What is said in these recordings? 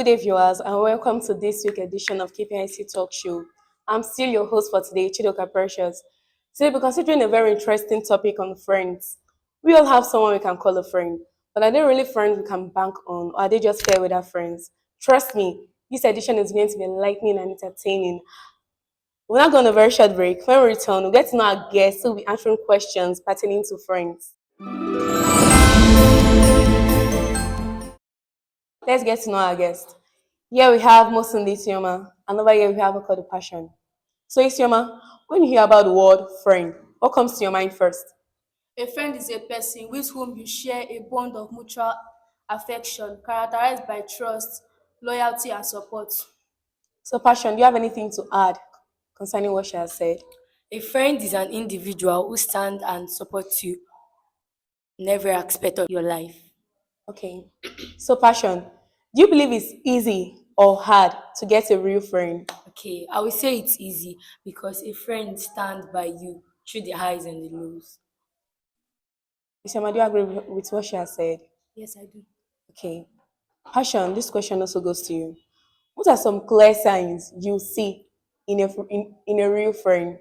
good day, viewers, and welcome to this week's edition of KPIC Talkshow. I'm still your host for today, Chidoka Precious. Today, we're considering a very interesting topic on friends. We all have someone we can call a friend, but are they really friends we can bank on, or are they just fair weather friends? Trust me, this edition is going to be enlightening and entertaining. We're not going on a very short break. When we return, we'll get to know our guests who will be answering questions pertaining to friends. Let's get to know our guest. Here we have Mosundi Isioma, and over here we have Okodo Passion. So Isioma, when you hear about the word friend, what comes to your mind first? A friend is a person with whom you share a bond of mutual affection characterized by trust, loyalty, and support. So Passion, do you have anything to add concerning what she has said? A friend is an individual who stands and supports you in every aspect of your life. Okay. So Passion, do you believe it's easy or hard to get a real friend? Okay, I will say it's easy because a friend stands by you through the highs and the lows. Isioma, do you agree with what she has said? Yes, I do. Okay. Passion, this question also goes to you. What are some clear signs you see in a real friend?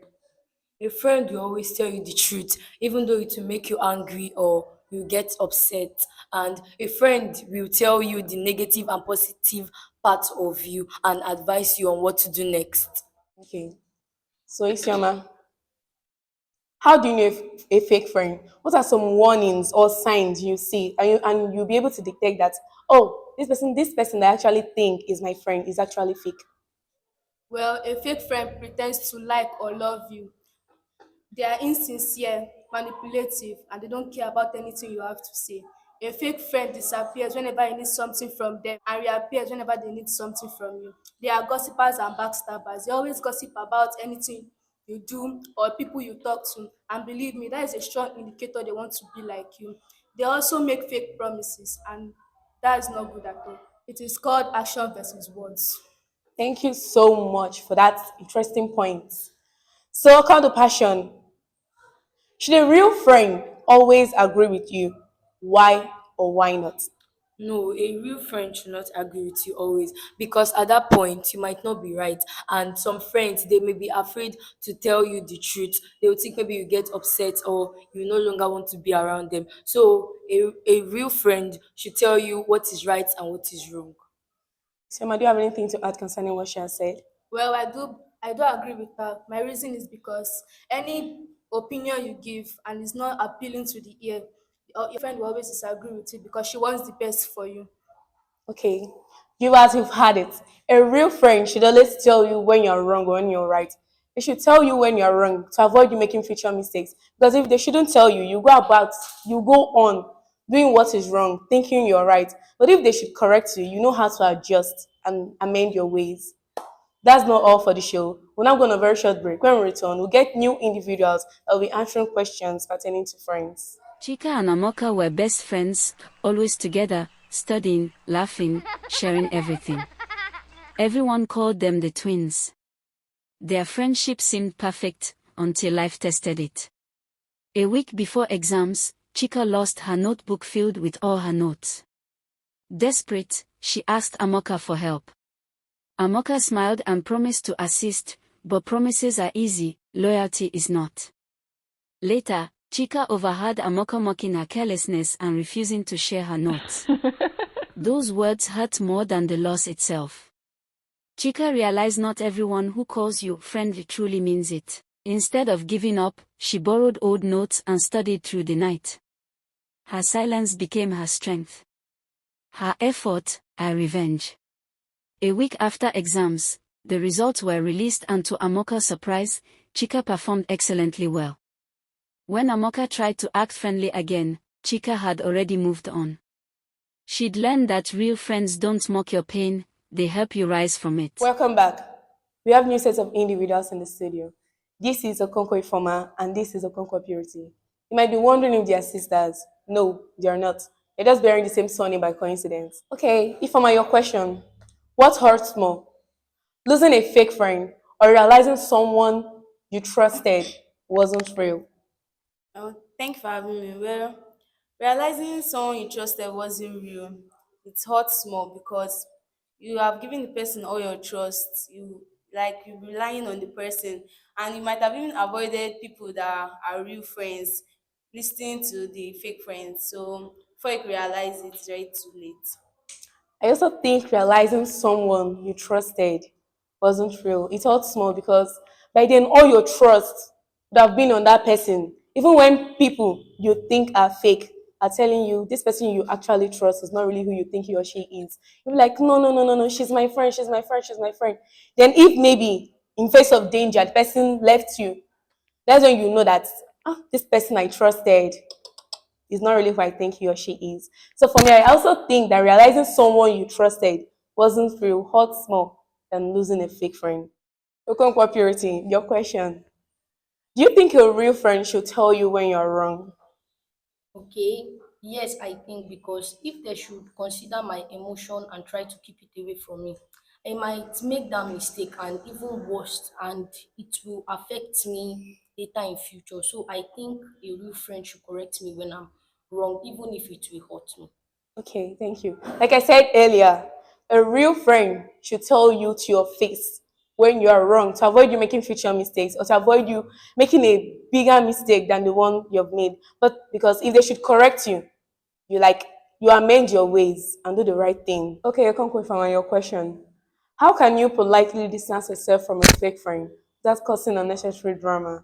A friend will always tell you the truth, even though it will make you angry or you get upset. And a friend will tell you the negative and positive parts of you and advise you on what to do next. Okay. So Isioma, how do you know if a fake friend? What are some warnings or signs you see, and you'll be able to detect that? Oh, this person that I actually think is my friend is actually fake. Well, a fake friend pretends to like or love you. They are insincere, manipulative, and they don't care about anything you have to say. A fake friend disappears whenever you need something from them and reappears whenever they need something from you. They are gossipers and backstabbers. They always gossip about anything you do or people you talk to. And believe me, that is a strong indicator they want to be like you. They also make fake promises, and that is not good at all. It is called action versus words. Thank you so much for that interesting point. So, come to passion. Should a real friend always agree with you? Why or why not? No, a real friend should not agree with you always because at that point you might not be right. And some friends they may be afraid to tell you the truth. They will think maybe you get upset or you no longer want to be around them. So a real friend should tell you what is right and what is wrong. Sema, do you have anything to add concerning what she has said? Well, I do agree with her. My reason is because any opinion you give and is not appealing to the ear, your friend will always disagree with it because she wants the best for you. Okay, viewers, you've had it. A real friend should always tell you when you're wrong or when you're right. They should tell you when you're wrong to avoid you making future mistakes. Because if they shouldn't tell you, you go on doing what is wrong, thinking you're right. But if they should correct you, you know how to adjust and amend your ways. That's not all for the show. We're now going on a very short break. When we return, we'll get new individuals that will be answering questions pertaining to friends. Chika and Amoka were best friends, always together, studying, laughing, sharing everything. Everyone called them the twins. Their friendship seemed perfect, until life tested it. A week before exams, Chika lost her notebook filled with all her notes. Desperate, she asked Amoka for help. Amoka smiled and promised to assist, but promises are easy, loyalty is not. Later, Chika overheard Amoka mocking her carelessness and refusing to share her notes. Those words hurt more than the loss itself. Chika realized not everyone who calls you friend truly means it. Instead of giving up, she borrowed old notes and studied through the night. Her silence became her strength. Her effort, her revenge. A week after exams, the results were released and to Amoka's surprise, Chika performed excellently well. When Amoka tried to act friendly again, Chika had already moved on. She'd learned that real friends don't mock your pain, they help you rise from it. Welcome back. We have new sets of individuals in the studio. This is Okonkwo Ifoma and this is Okonkwo Purity. You might be wondering if they are sisters. No, they are not. They're just bearing the same surname by coincidence. Okay, Ifoma, your question. What hurts more? Losing a fake friend or realizing someone you trusted wasn't real? Oh, thank you for having me. Well, realizing someone you trusted wasn't real, it hurts more because You have given the person all your trust. You relying on the person, and you might have even avoided people that are real friends, listening to the fake friends. So before you realize it, it's already too late. I also think realizing someone you trusted wasn't real. It felt small because by then all your trust would have been on that person. Even when people you think are fake are telling you this person you actually trust is not really who you think he or she is. You're like, no, no, no, no, no, she's my friend, she's my friend, she's my friend. Then if maybe in face of danger the person left you, that's when you know that this person I trusted is not really who I think he or she is. So for me, I also think that realizing someone you trusted wasn't real hurt more than losing a fake friend. Okonkwo Purity, your question. Do you think a real friend should tell you when you're wrong? Okay, yes, I think because if they should consider my emotion and try to keep it away from me, I might make that mistake and even worse, and it will affect me later in future. So I think a real friend should correct me when I'm wrong, even if it will hurt me. Okay, thank you. Like I said earlier, a real friend should tell you to your face when you are wrong to avoid you making future mistakes or to avoid you making a bigger mistake than the one you've made. But because if they should correct you, you like you amend your ways and do the right thing. Okay, you come from your question. How can you politely distance yourself from a fake friend without causing unnecessary drama?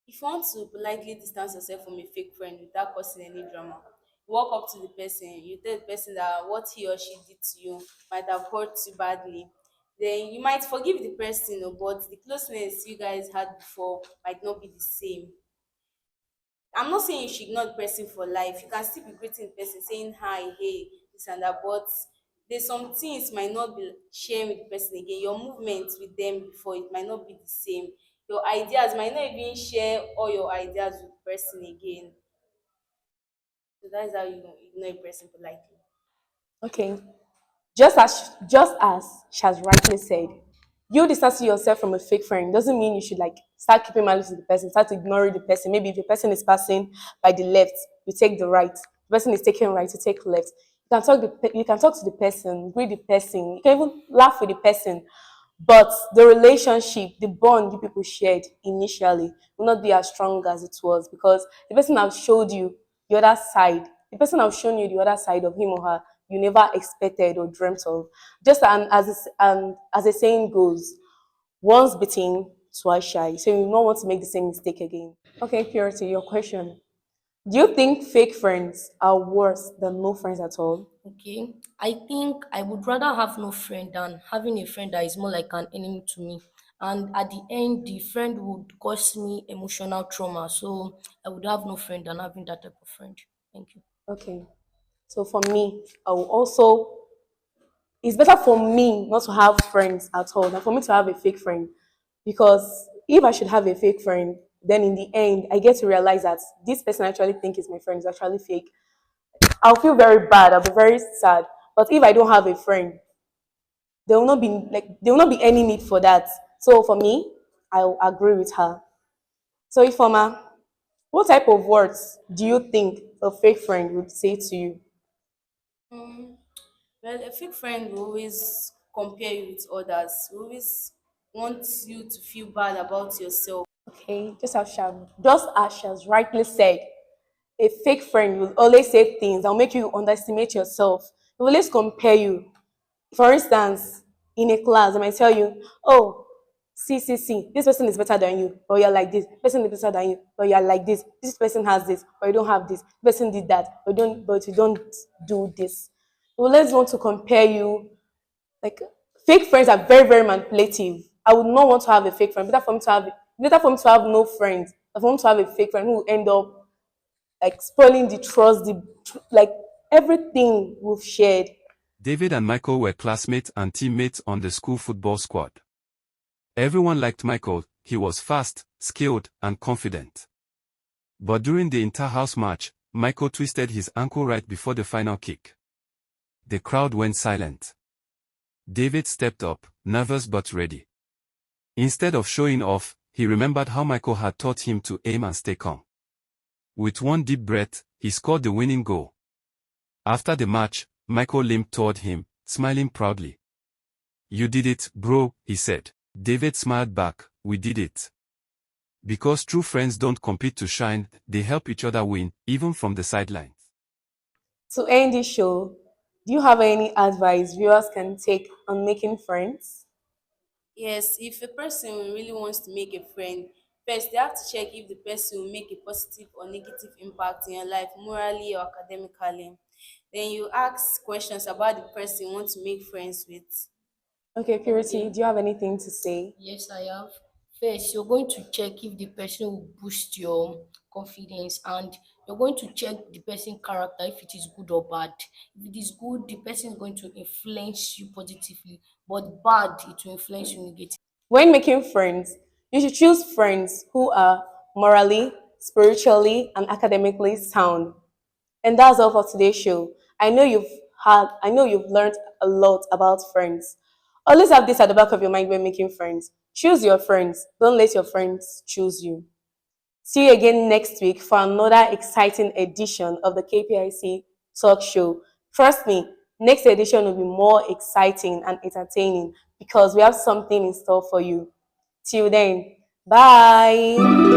If you want to politely distance yourself from a fake friend without causing any drama, walk up to the person, you tell the person that what he or she did to you might have hurt you badly. Then you might forgive the person, but the closeness you guys had before might not be the same. I'm not saying you should ignore the person for life. You can still be greeting the person, saying hi, hey, this and that, but there's some things might not be sharing with the person again. Your movements with them before it might not be the same. Your ideas might not even share all your ideas with the person again. So that's how you ignore a person politely. Okay. Just as she has rightly said, you distancing yourself from a fake friend doesn't mean you should like start keeping malice with the person, start ignoring the person. Maybe if the person is passing by the left, you take the right. The person is taking right, you take left. You can talk to the person, greet the person, you can even laugh with the person. But the relationship, the bond you people shared initially will not be as strong as it was because the person has showed you the other side. The person has shown you the other side of him or her you never expected or dreamt of. Just as the saying goes, once bitten, twice shy. So you don't want to make the same mistake again. Okay, Purity, your question. Do you think fake friends are worse than no friends at all? Okay, I think I would rather have no friend than having a friend that is more like an enemy to me. And at the end, the friend would cause me emotional trauma. So I would have no friend than having that type of friend. Thank you. Okay. So for me, I will also it's better for me not to have friends at all than for me to have a fake friend. Because if I should have a fake friend, then in the end, I get to realize that this person I actually think is my friend is actually fake. I'll feel very bad. I'll be very sad. But if I don't have a friend, there will not be any need for that. So for me, I'll agree with her. So Ifoma, what type of words do you think a fake friend would say to you? Mm, well, a fake friend will always compare you with others, will always want you to feel bad about yourself. Okay, just as she has rightly said, a fake friend will always say things that will make you underestimate yourself. They will always compare you. For instance, in a class, I might tell you, oh, see, this person is better than you, or you're like this. Person is better than you, or you're like this. This person has this, or you don't have this. This person did that, but you don't do this. They will always want to compare you. Like fake friends are very, very manipulative. I would not want to have a fake friend. Better for me to have no friends. Than for me to have a fake friend who will end up like spoiling the trust, like everything we've shared. David and Michael were classmates and teammates on the school football squad. Everyone liked Michael, he was fast, skilled, and confident. But during the inter-house match, Michael twisted his ankle right before the final kick. The crowd went silent. David stepped up, nervous but ready. Instead of showing off, he remembered how Michael had taught him to aim and stay calm. With one deep breath, he scored the winning goal. After the match, Michael limped toward him, smiling proudly. You did it, bro, he said. David smiled back, we did it. Because true friends don't compete to shine, they help each other win, even from the sidelines. To end this show, do you have any advice viewers can take on making friends? Yes, if a person really wants to make a friend, first they have to check if the person will make a positive or negative impact in your life, morally or academically. Then you ask questions about the person you want to make friends with. Okay, Purity, Okay. do you have anything to say? Yes, I have. First, you're going to check if the person will boost your confidence, and you're going to check the person character if it is good or bad. If it is good, the person is going to influence you positively, but bad, it will influence you negatively. When making friends, you should choose friends who are morally, spiritually, and academically sound. And that's all for today's show. I know you've learned a lot about friends. Always have this at the back of your mind when making friends. Choose your friends. Don't let your friends choose you. See you again next week for another exciting edition of the KPIC Talk Show. Trust me, next edition will be more exciting and entertaining because we have something in store for you. Till then, bye.